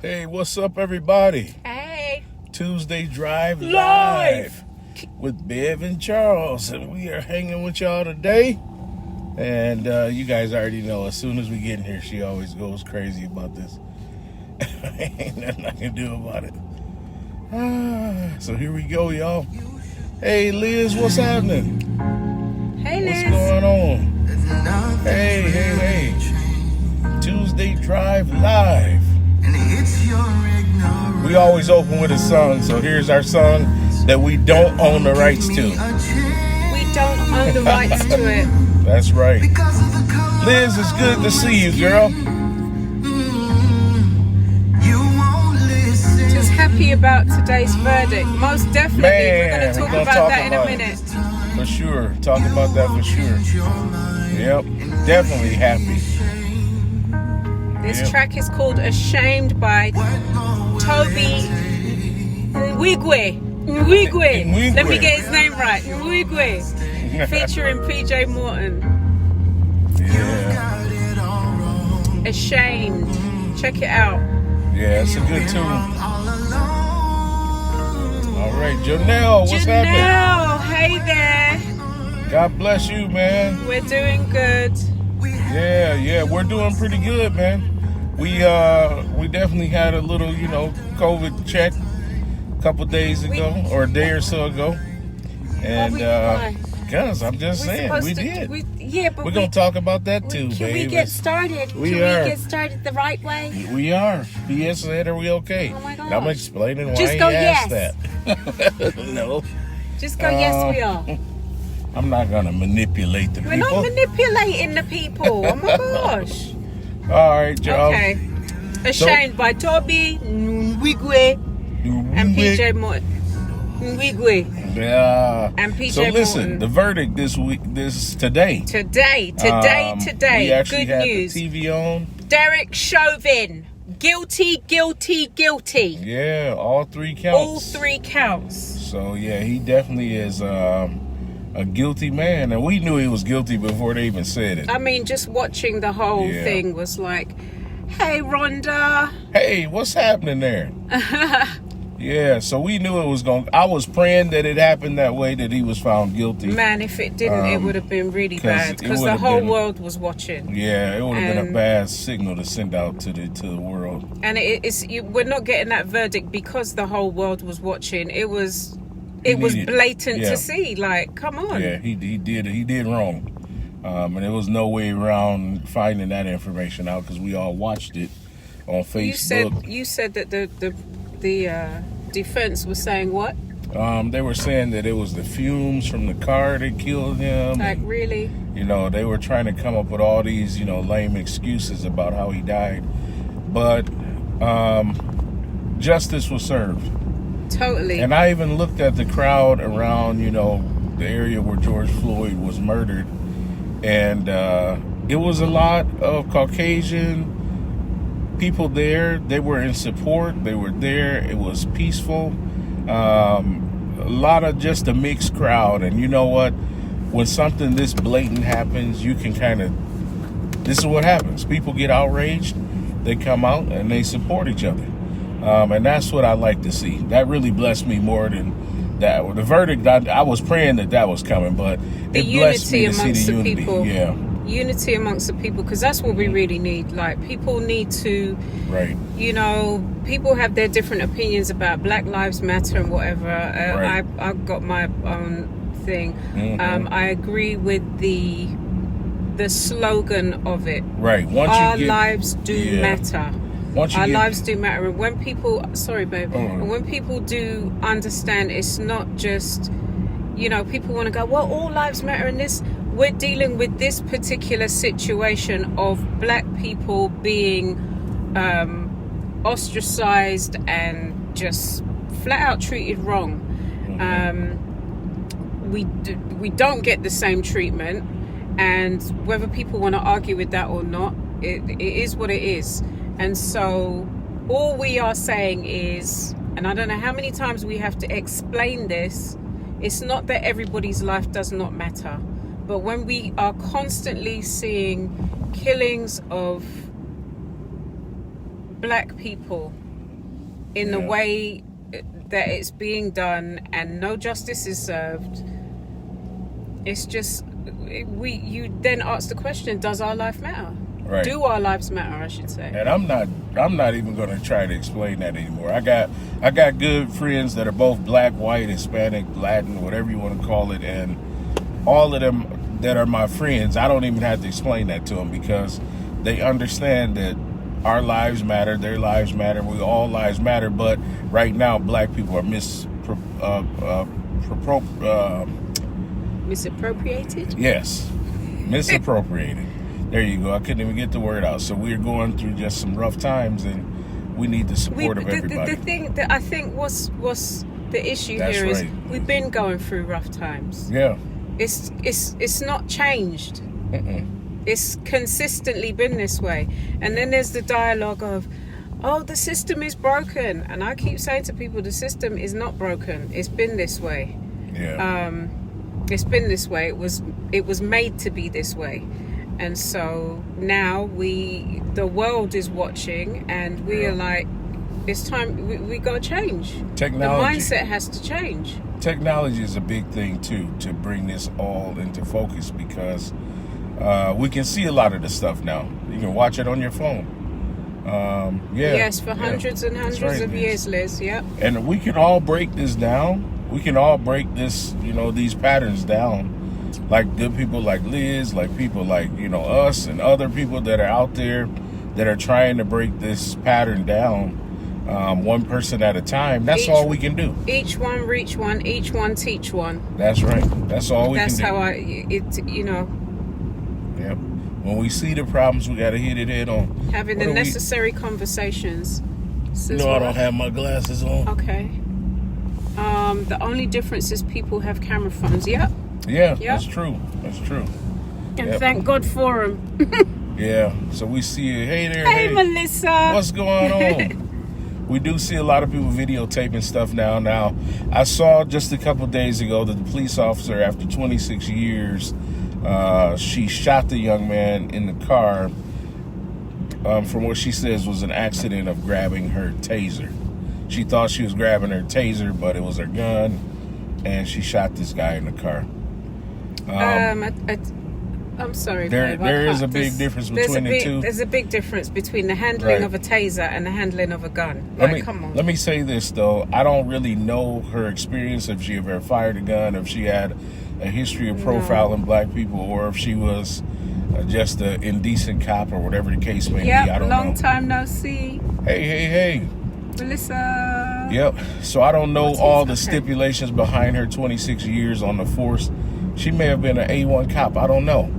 Hey, what's up, everybody? Hey. Tuesday Drive Live with Bev and Charles, and we are hanging with y'all today. And you guys already know, as soon as we get in here, she always goes crazy about this. Ain't nothing I can do about it. So here we go, y'all. Hey, Liz, what's happening? Hey, Liz. What's going on? Hey. Tuesday Drive Live. We always open with a song, so here's our song that we don't own the rights to. We don't own the rights to it. That's right. Liz, it's good to see you, girl. Just happy about today's verdict. Most definitely. Man, we're going to talk about that in a minute. For sure. Talk about that for sure. Yep. Definitely happy. This track is called Ashamed by Toby Nwigwe. Let me get his name right. Nwigwe. Featuring PJ Morton. Yeah. Ashamed. Check it out. Yeah, it's a good tune. All right, Janelle, what's happening? Janelle, hey there. God bless you, man. We're doing good. Yeah, we're doing pretty good, man. We definitely had a little, COVID check a couple days ago, or a day or so ago. And guys, I'm just saying, we did. We're gonna talk about that too, baby. Can we get started? Can we get started the right way? We are. Yes, said, are we okay? Oh my gosh. And I'm explaining why Just he go asked yes. that. No. Just go, yes, we are. I'm not gonna manipulate the We're people. not manipulating the people. Oh my gosh. All right, Joe. Okay. Ashamed by Toby Nwigwe and PJ Morton. Nwigwe Yeah. and PJ So listen, Morton. the verdict today. Today. We actually Good had news. the TV on. Derek Chauvin. Guilty. Yeah, all 3 counts. All 3 counts. So yeah, he definitely is a guilty man, and we knew he was guilty before they even said it. I mean, just watching the whole thing was like, hey, Rhonda. Hey, what's happening there? Yeah, so we knew it was I was praying that it happened that way, that he was found guilty. Man, if it didn't, it would have been really bad, because the whole world was watching. Yeah, it would have been a bad signal to send out to the world. And we're not getting that verdict because the whole world was watching. It was blatant to see. Like, come on. Yeah, he did wrong. And there was no way around finding that information out, because we all watched it on Facebook. You said that the defense was saying what? They were saying that it was the fumes from the car that killed him. Like, really? They were trying to come up with all these, lame excuses about how he died. But justice was served. Totally. And I even looked at the crowd around, the area where George Floyd was murdered. And it was a lot of Caucasian people there. They were in support. They were there. It was peaceful. A lot of just a mixed crowd. And you know what? When something this blatant happens, you can this is what happens. People get outraged. They come out and they support each other. And that's what I like to see. That really blessed me more than that. The verdict, I was praying that was coming, but the it blessed me to see amongst the the unity. people. Yeah. Unity amongst the people, because that's what we really need. Like, people need to, right. People have their different opinions about Black Lives Matter and whatever. Right. I've got my own thing. Mm-hmm. I agree with the slogan of it. Right. Our lives do matter. Our lives do matter. And when people, and when people do understand, it's not just, people want to go, well, all lives matter in this. We're dealing with this particular situation of Black people being ostracized and just flat out treated wrong. We don't get the same treatment, and whether people want to argue with that or not, it is what it is. And so all we are saying is, and I don't know how many times we have to explain this, it's not that everybody's life does not matter. But when we are constantly seeing killings of Black people in the way that it's being done, and no justice is served. It's just you then ask the question: does our life matter? Right. Do our lives matter? I should say. And I'm not even going to try to explain that anymore. I got good friends that are both black, white, Hispanic, Latin, whatever you want to call it, and all of them that are my friends, I don't even have to explain that to them because they understand that our lives matter, their lives matter, all lives matter. But right now, black people are misappropriated. Yes, misappropriated. There you go. I couldn't even get the word out. So we're going through just some rough times, and we need the support of everybody. The thing that I think was the issue here is we've been going through rough times. Yeah. It's not changed. Mm-mm. It's consistently been this way. And then there's the dialogue of, oh, the system is broken. And I keep saying to people, the system is not broken. It's been this way. Yeah. It's been this way. It was made to be this way. And so now the world is watching, and we are like, it's time, we got to change. Technology. The mindset has to change. Technology is a big thing too, to bring this all into focus, because we can see a lot of the stuff now. You can watch it on your phone. Yes, for hundreds and hundreds of years, Liz. Yep. And we can all break this down. We can all break this, these patterns down. Like good people like Liz, like people like, us and other people that are out there that are trying to break this pattern down, one person at a time. That's all we can do. Each one reach one, each one teach one. That's right. That's all we can do. That's how Yep. When we see the problems, we got to hit it head on. Having the necessary conversations. I don't have my glasses on. Okay. The only difference is people have camera phones. Yep. Yeah, that's true. That's true. And thank God for them. Yeah. So we see you. Hey there. Hey, Melissa. What's going on? We do see a lot of people videotaping stuff now. Now, I saw just a couple days ago that the police officer, after 26 years, she shot the young man in the car from what she says was an accident of grabbing her taser. She thought she was grabbing her taser, but it was her gun, and she shot this guy in the car. I'm sorry. There is a big difference between the two. There's a big difference between the handling of a taser and the handling of a gun. Come on. Let me say this though. I don't really know her experience, if she ever fired a gun, if she had a history of profiling black people, or if she was just an indecent cop, or whatever the case may be. I don't know. Long time no see. Hey. Melissa. Yep. So I don't know all the stipulations behind her 26 years on the force. She may have been an A1 cop. I don't know.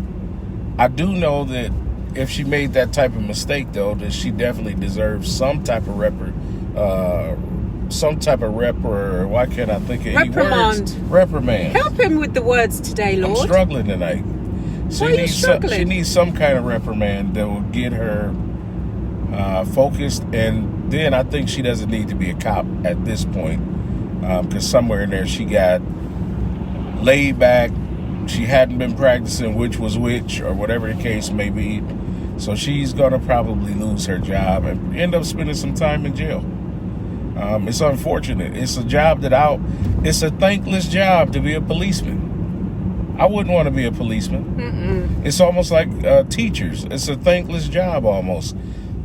I do know that if she made that type of mistake, though, that she definitely deserves some type of why can't I think of any words? Reprimand. Help him with the words today, Lord. I'm struggling tonight. Why are you struggling? She needs some kind of reprimand that will get her focused, and then I think she doesn't need to be a cop at this point, because somewhere in there she got laid back. She hadn't been practicing which was which, or whatever the case may be. So she's going to probably lose her job and end up spending some time in jail. It's unfortunate. It's a job it's a thankless job to be a policeman. I wouldn't want to be a policeman. Mm-mm. It's almost like teachers. It's a thankless job almost.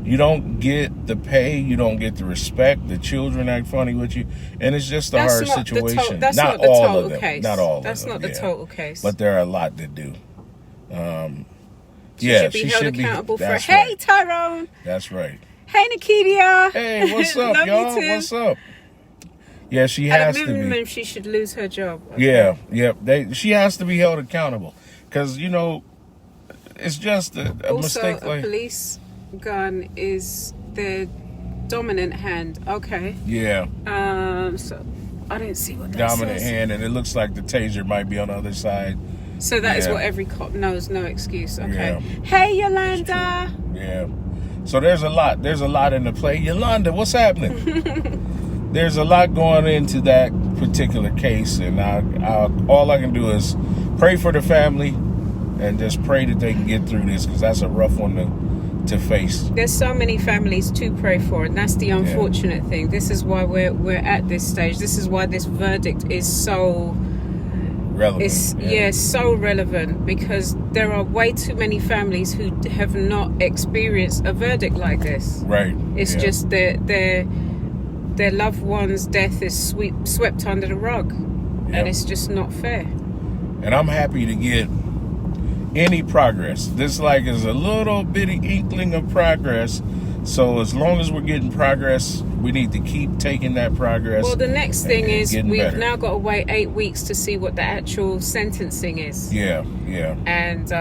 You don't get the pay, you don't get the respect, the children act funny with you, and it's just a hard situation. That's not the total case. Not all of them. That's not the total case. But there are a lot that do. She should be held accountable for. Hey, Tyrone. That's right. Hey, Nikidia. Hey, what's up, y'all? What's up? Yeah, she has to be. At a minimum, she should lose her job. Okay. Yeah. She has to be held accountable, because it's just a mistake. Also, a police gun is the dominant hand. Okay. Yeah. So I didn't see what that dominant says. hand, and it looks like the taser might be on the other side. So that is what every cop knows. No excuse. Okay. Yeah. Hey, Yolanda. Yeah. So there's a lot in the play. Yolanda, what's happening? There's a lot going into that particular case, and all I can do is pray for the family and just pray that they can get through this, because that's a rough one to face. There's so many families to pray for, and that's the unfortunate thing. This is why we're at this stage. This is why this verdict is so Relevant. It's so relevant, because there are way too many families who have not experienced a verdict like this. Right. It's just their loved one's death is swept under the rug, and it's just not fair. And I'm happy to get any progress. This is a little bitty inkling of progress. So as long as we're getting progress, we need to keep taking that progress. Well, the next thing is we've better. now got to wait 8 weeks to see what the actual sentencing is. Yeah. And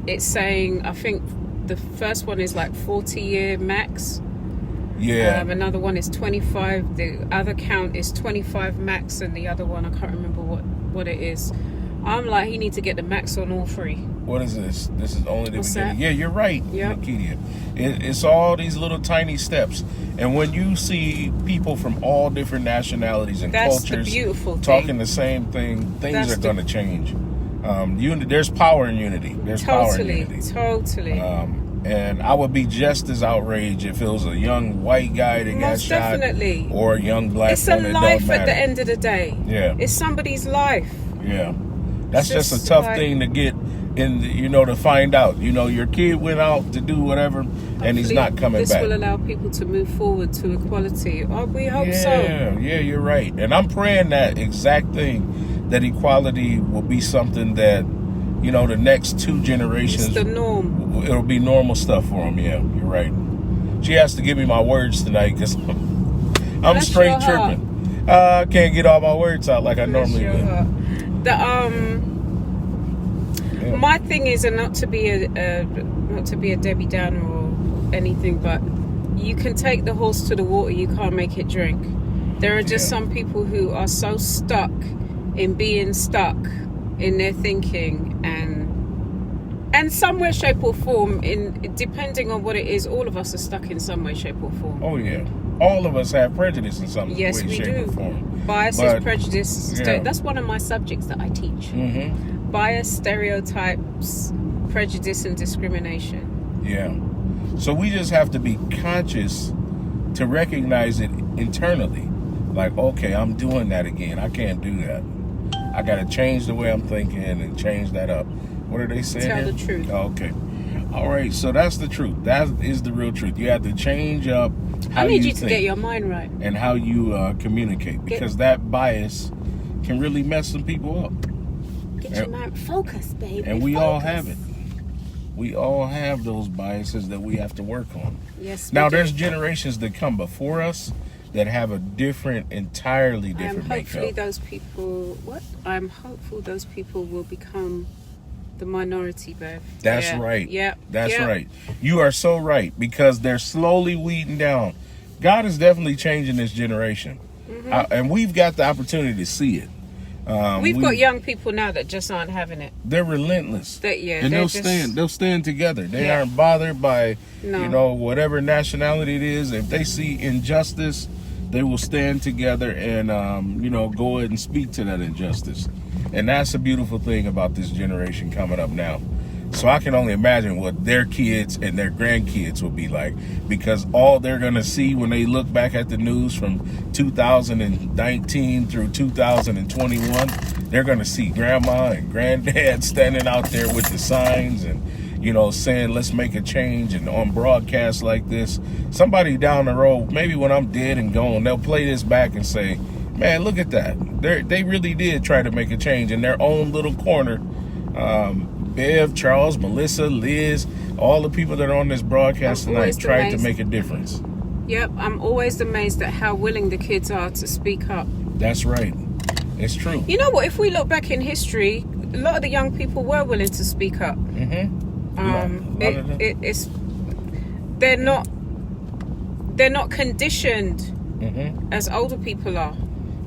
it's saying, I think the first one is like 40-year max. Yeah. Another one is 25. The other count is 25 max, and the other one, I can't remember what it is. I'm like, he needs to get the max on all three. What is this? This is only the What's beginning. that? Yeah, you're right, Nikitia. It's all these little tiny steps. And when you see people from all different nationalities and cultures the beautiful thing. talking the same thing, things are going to change. There's power in unity. There's power in unity. Totally. And I would be just as outraged if it was a young white guy that got shot, definitely. or a young black It's woman. a life don't at the matter. end of the day. Yeah. It's somebody's life. Yeah. That's It's just a tough like- thing to get in, to find out. Your kid went out to do whatever, and he's not coming this back. will allow people to move forward to equality. Oh, we hope so. Yeah, you're right. And I'm praying that exact thing, that equality will be something that, the next 2 generations, It's the norm. it'll be normal stuff for them. Yeah, you're right. She has to give me my words tonight, because I'm Bless straight your heart. tripping. I can't get all my words out like I Bless normally your do. heart. My thing is, and not to be a Debbie Downer or anything, but you can take the horse to the water, you can't make it drink. There are just some people who are so stuck in being stuck in their thinking, and some way, shape or form, depending on what it is, all of us are stuck in some way, shape or form. Oh yeah, all of us have prejudice in some Yes, way, we shape, do. or form. Biases, prejudice. Yeah. That's one of my subjects that I teach. Mm-hmm. Bias, stereotypes, prejudice, and discrimination. Yeah. So we just have to be conscious to recognize it internally. Like, okay, I'm doing that again. I can't do that. I got to change the way I'm thinking and change that up. What are they saying? Tell here? the truth. Oh, okay. All right. So that's the truth. That is the real truth. You have to change up how I need you think to get your mind right. and how you communicate, because that bias can really mess some people up. Get your mind focused, baby. And we all have it. We all have those biases that we have to work on. Yes. Now, we do. there's generations that come before us that have a entirely different hopefully makeup. those people. What? I'm hopeful those people will become the minority, Bev. That's right. Yeah. That's right. You are so right, because they're slowly weeding down. God is definitely changing this generation, and we've got the opportunity to see it. We've got young people now that just aren't having it. They're relentless. And They'll stand together. They aren't bothered by whatever nationality it is. If they see injustice, they will stand together and go ahead and speak to that injustice. And that's the beautiful thing about this generation coming up now. So I can only imagine what their kids and their grandkids will be like, because all they're going to see when they look back at the news from 2019 through 2021, they're going to see grandma and granddad standing out there with the signs and, saying, let's make a change. And on broadcasts like this, somebody down the road, maybe when I'm dead and gone, they'll play this back and say, man, look at that. They really did try to make a change in their own little corner. Bev, Charles, Melissa, Liz, all the people that are on this broadcast tonight tried to make a difference. Yep, I'm always amazed at how willing the kids are to speak up. That's right. It's true. You know what? If we look back in history, a lot of the young people were willing to speak up. They're not conditioned as older people are.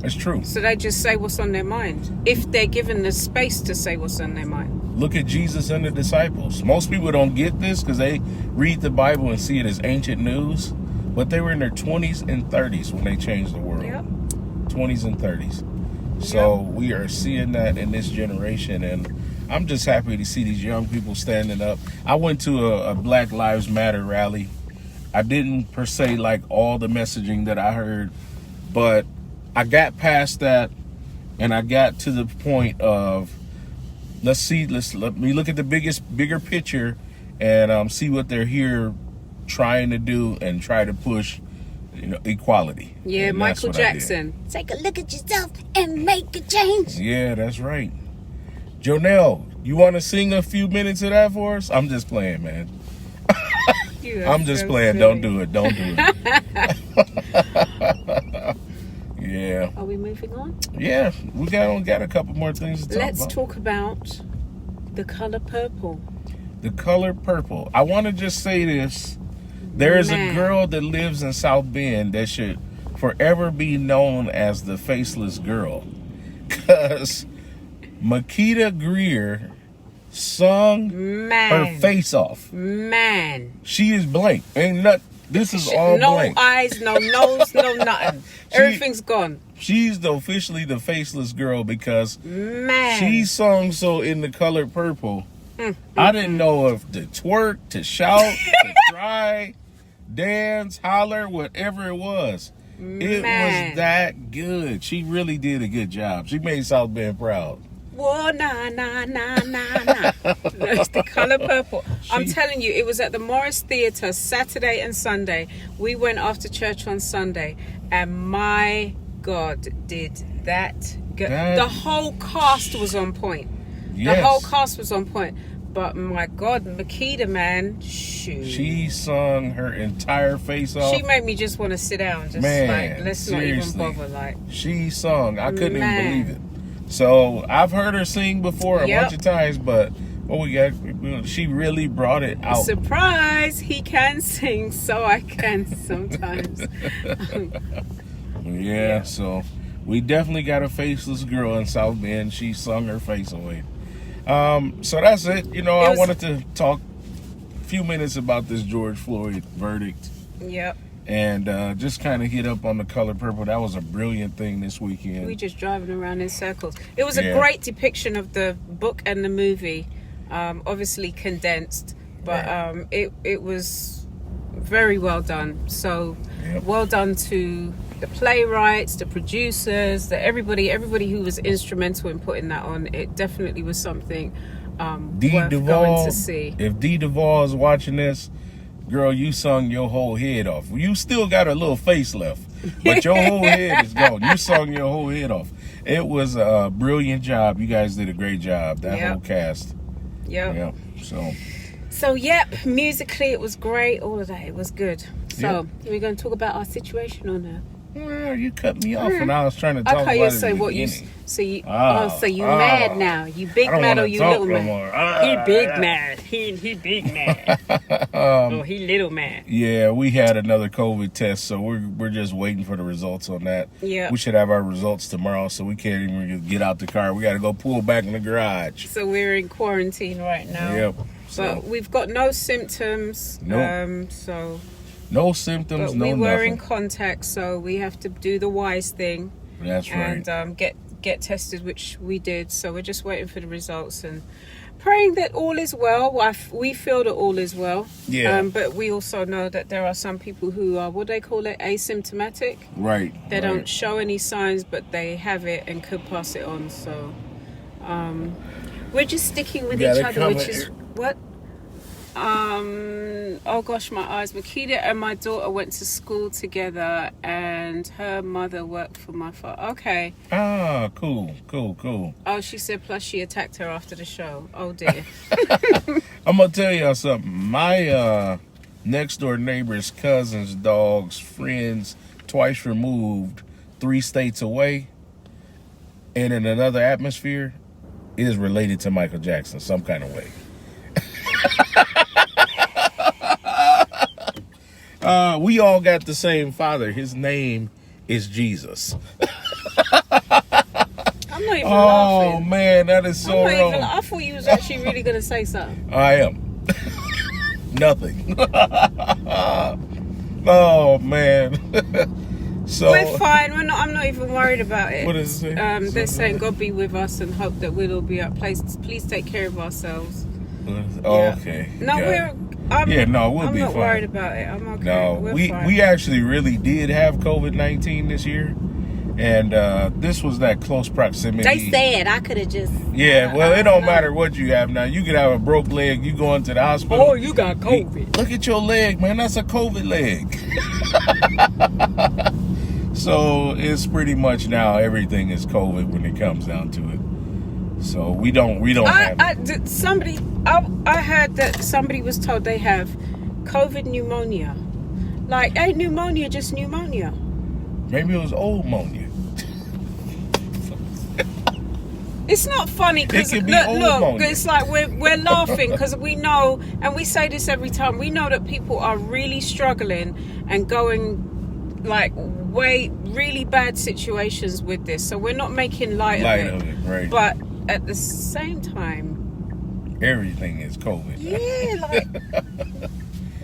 It's true. So they just say what's on their mind, if they're given the space to say what's on their mind. Look at Jesus and the disciples. Most people don't get this because they read the Bible and see it as ancient news, but they were in their 20s and 30s when they changed the world. Yep. 20s and 30s. So we are seeing that in this generation, and I'm just happy to see these young people standing up. I went to a Black Lives Matter rally. I didn't per se like all the messaging that I heard, but I got past that and I got to the point of let me look at the bigger picture and see what they're here trying to do and try to push, equality. Yeah, And Michael that's what I did. Jackson. Take a look at yourself and make a change. Yeah, that's right. Jonelle, you want to sing a few minutes of that for us? I'm just playing, man. You are I'm just so playing. silly. Don't do it. Don't do it. Yeah. Are we moving on? Yeah, we got a couple more things to talk Let's about. talk about the color purple. The color purple. I want to just say this. There is a Man. girl that lives in South Bend that should forever be known as the faceless girl. Because Makita Greer sung Man. her face off. Man. She is blank. This is all no blank. eyes, no nose, no nothing. Everything's gone. She's officially the faceless girl because Man. she sung so in the color purple. I didn't know if to twerk, to shout, to cry, dance, holler, whatever it was. It Man. was that good. She really did a good job. She made South Bend proud. Whoa, nah, nah, nah, nah, nah. That's the color purple. I'm telling you, it was at the Morris Theatre Saturday and Sunday. We went after church on Sunday, and my God, did that go. The whole cast was on point. Yes. The whole cast was on point. But my God, Makita, man, shoot. She sung her entire face off. She made me just want to sit down. Just Man, like, let's seriously. not even bother. Like, She sung. I couldn't Man. even believe it. So I've heard her sing before a Yep. bunch of times, but what we got, she really brought it out. surprise, he can sing, so I can sometimes. Yeah, so we definitely got a faceless girl in South Bend. She sung her face away. So that's it. I was- wanted to talk a few minutes about this George Floyd verdict Yep. and just kind of hit up on the color purple. That was a brilliant thing this weekend. We just driving around in circles. It was Yeah. a great depiction of the book and the movie, obviously condensed, but it was very well done. So Yep. well done to the playwrights, the producers, everybody who was instrumental in putting that on. It definitely was something Dee worth Duvall, going to see. if Dee Duvall is watching this, girl, you sung your whole head off. You still got a little face left, but your whole head is gone. You sung your whole head off. It was a brilliant job. You guys did a great job. That Yep. whole cast. Yep. Yeah. So, musically it was great. All of that, it was good. So, we're going to talk about our situation on there. Well, you cut me off when I was trying to talk Okay, about you it say at the what you. beginning. So you. Ah, so you ah. mad now? You big I don't mad or wanna you talk little no mad? more. He big mad. He big mad. Oh, he little mad. Yeah, we had another COVID test, so we're just waiting for the results on that. Yeah. We should have our results tomorrow, so we can't even get out the car. We got to go pull back in the garage. So we're in quarantine right now. Yep. So But we've got no symptoms. Nope. So. no symptoms, But no we were nothing. in contact, so we have to do the wise thing. That's right. And get tested, which we did. So we're just waiting for the results and praying that all is well. We feel that all is well. Yeah. But we also know that there are some people who are, what do they call it, asymptomatic. Right. They right. don't show any signs, but they have it and could pass it on. So we're just sticking with You each gotta other, come which in is here. what. Oh gosh, my eyes. Makita and my daughter went to school together, and her mother worked for my father. Okay. Ah, cool. Oh, she said. Plus, she attacked her after the show. Oh dear. I'm gonna tell y'all something. My next door neighbor's cousins, dogs, friends, twice removed, 3 states away, and in another atmosphere, is related to Michael Jackson some kind of way. We all got the same father. His name is Jesus. I'm not even Oh laughing. man, that is so I'm not wrong. even. I thought you was actually really gonna say something. I am. Nothing. Oh man. So We're fine. I'm not even worried about it. What is it? They're saying God be with us and hope that we'll all be at place. Please take care of ourselves. Oh, Yeah. okay. No, Got it. I'm we'll be not fine. worried about it. I'm okay. No, We're we fine. we actually really did have COVID-19 this year, and this was that close proximity. They said I could have just. Yeah, well, it don't matter what you have now. You could have a broke leg. You go into the hospital. Oh, you got COVID. Look at your leg, man. That's a COVID leg. So it's pretty much now everything is COVID when it comes down to it. So we don't have it. I heard that somebody was told they have COVID pneumonia. Like, ain't pneumonia just pneumonia? Maybe it was old pneumonia. It's not funny because It could be look, old pneumonia. it's like we're laughing because we know, and we say this every time. We know that people are really struggling and going like really bad situations with this. So we're not making light of it. Right? But at the same time, Everything is COVID. yeah, like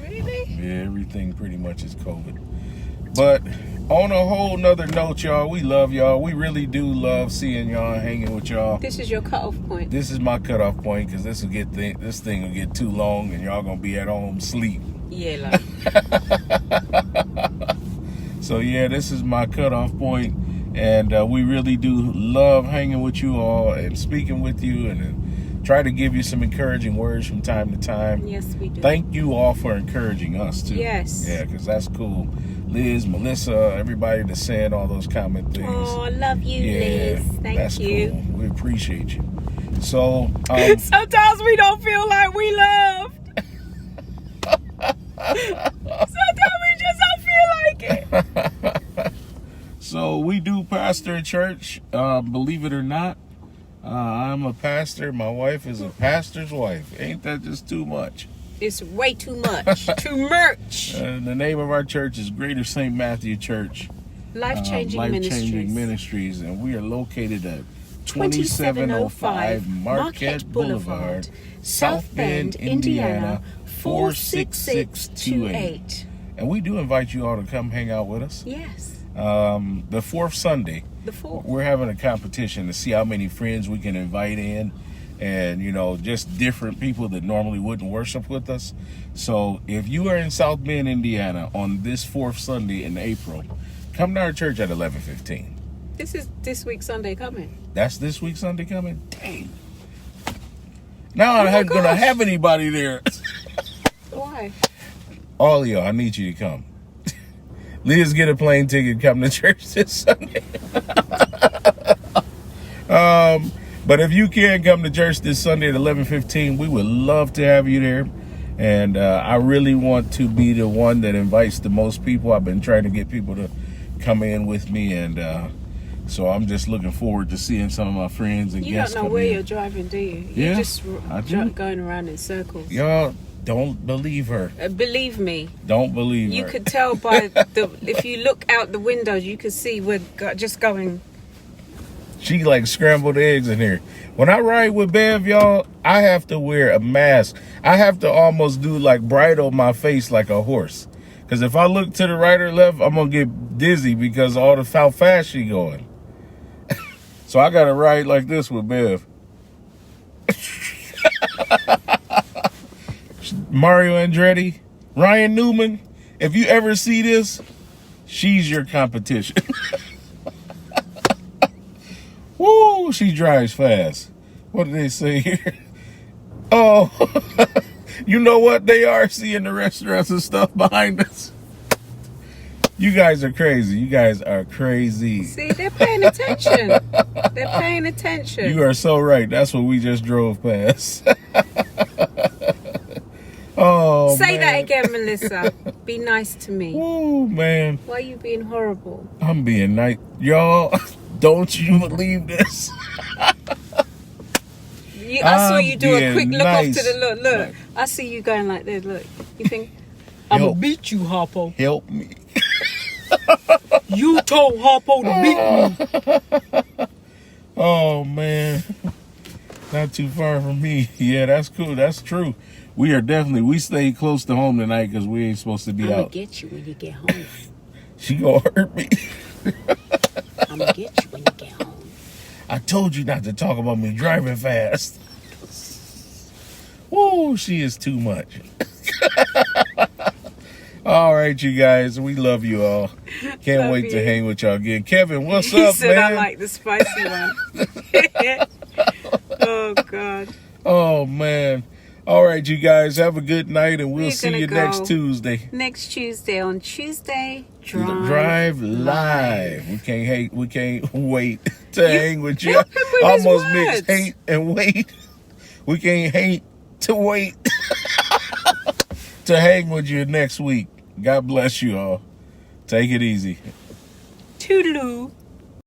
really. Yeah, everything pretty much is COVID. But on a whole nother note, y'all, we love y'all. We really do love seeing y'all, hanging with y'all. This is your cutoff point. This is my cutoff point because this thing will get too long and y'all gonna be at home sleep. Yeah, like So yeah, this is my cutoff point, and we really do love hanging with you all and speaking with you and try to give you some encouraging words from time to time. yes, we do. Thank you all for encouraging us too. Yes. Yeah, because that's cool. Liz, Melissa, everybody that said all those comment things. Oh, I love you, Yeah, Liz. Thank that's you. cool. We appreciate you. So, Sometimes we don't feel like we loved. Sometimes we just don't feel like it. so we do pastor in church. Believe it or not, I'm a pastor. My wife is a pastor's wife. Ain't that just too much? It's way too much. Too much. The name of our church is Greater St. Matthew Church. Life-changing Life-Changing Ministries. Ministries, and we are located at 2705 Marquette Boulevard, South Bend, Indiana 46628. And we do invite you all to come hang out with us. Yes. The fourth Sunday, The fourth. we're having a competition to see how many friends we can invite in, and just different people that normally wouldn't worship with us. So if you are in South Bend, Indiana on this fourth Sunday in April, come to our church at 11:15. This is this week Sunday coming. That's this week Sunday coming. Dang. Now I'm my not gonna gosh. have anybody there. Why? All of y'all, I need you to come. Liz, get a plane ticket, come to church this Sunday. But if you can come to church this Sunday at 11:15, we would love to have you there. And I really want to be the one that invites the most people. I've been trying to get people to come in with me, and so I'm just looking forward to seeing some of my friends and You guests don't know come where in. you're driving, do you? Yeah, You're just I do. going around in circles. Y'all don't believe her. Believe me, Don't believe you her. could tell by if you look out the windows, you could see we're just going. She like scrambled eggs in here. When I ride with Bev, y'all, I have to wear a mask. I have to almost do like bridle my face like a horse. Because if I look to the right or left, I'm going to get dizzy because of how fast she going. So I got to ride like this with Bev. Mario Andretti, Ryan Newman, if you ever see this, she's your competition. Woo, she drives fast. What do they say here? Oh, you know what? They are seeing the restaurants and stuff behind us. You guys are crazy. You guys are crazy. See, they're paying attention. They're paying attention. You are so right. That's what we just drove past. Oh, Say man. that again, Melissa. Be nice to me. Woo, man. Why are you being horrible? I'm being nice. Y'all, don't you believe this? I saw you do a being quick look nice. off to the look. Look, I see you going like this. Look, you think I'm Yo. gonna beat you, Harpo? Help me. You told Harpo to beat me. Oh, man. Not too far from me. Yeah, that's cool. That's true. We stayed close to home tonight because we ain't supposed to be I'm gonna out. get you when you get home. She gonna hurt me. I'm gonna get you when you get home. I told you not to talk about me driving fast. Woo, she is too much. All right, you guys, we love you all. Can't Love wait to you. hang with y'all again. Kevin, what's He up, said man? I like the spicy one. Oh God. Oh man. All right, you guys, have a good night, and we'll We're see gonna you go next Tuesday. Next Tuesday. On Tuesday, Drive live. We can't wait to hang with you. help him with his Almost mixed words. hate and wait. We can't hate to wait to hang with you next week. God bless you all. Take it easy. Toodaloo.